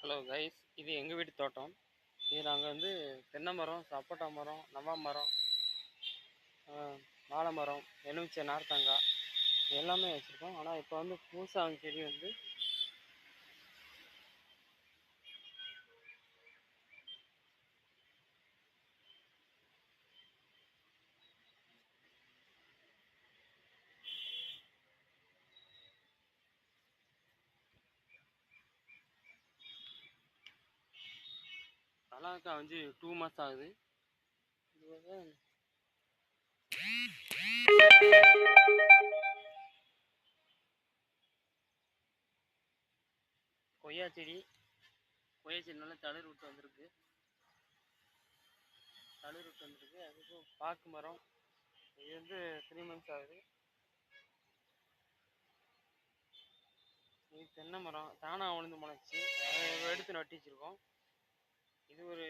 Hello guys, இது எங்கள் வீட்டு தோட்டம். இது நாங்கள் வந்து தென்னை மரம், சப்போட்டா மரம், நவா மரம், வாழை மரம், எலுமிச்சை, நார்த்தங்காய் எல்லாமே வச்சுருக்கோம். ஆனால் இப்போ வந்து பூசாங்க செடி வந்து பலாக்காய் வந்து 2 மாதம் ஆகுது. இது கொய்யா செடி நல்லா தளிர் விட்டு வந்திருக்கு. அதுக்கும் பாக்கு மரம், இது வந்து 3 months ஆகுது. இது தென்னை மரம் தானாக உளுந்து முளைச்சி அதை எடுத்து நட்டி வச்சுருக்கோம். இது ஒரு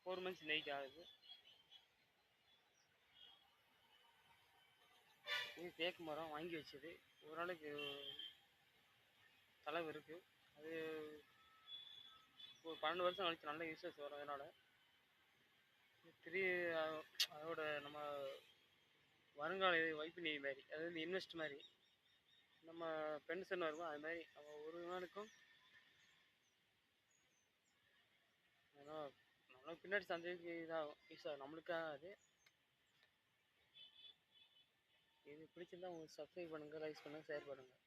4 months லேட் ஆகுது. இது தேக்கு மரம் வாங்கி வச்சது, ஒரு நாளைக்கு செலவு இருக்குது. அது ஒரு 12 வருஷம் கழிச்சு நல்ல யூசஸ் வரும். அதனால் அதோட நம்ம வருங்கால வைப்பு நிதி மாதிரி, அது வந்து இன்வெஸ்ட் மாதிரி, நம்ம பென்ஷன் வருவோம் அது மாதிரி நம்ம ஒரு நாளுக்கும் நம்மளுக்கு பின்னாடி சந்தைக்கு இதாகும், யூஸ் ஆகும், நம்மளுக்காக. அது இது பிடிச்சிருந்தா உங்களுக்கு சப்ஸ்கிரைப் பண்ணுங்கள், லைக் பண்ணுங்கள், ஷேர் பண்ணுங்கள்.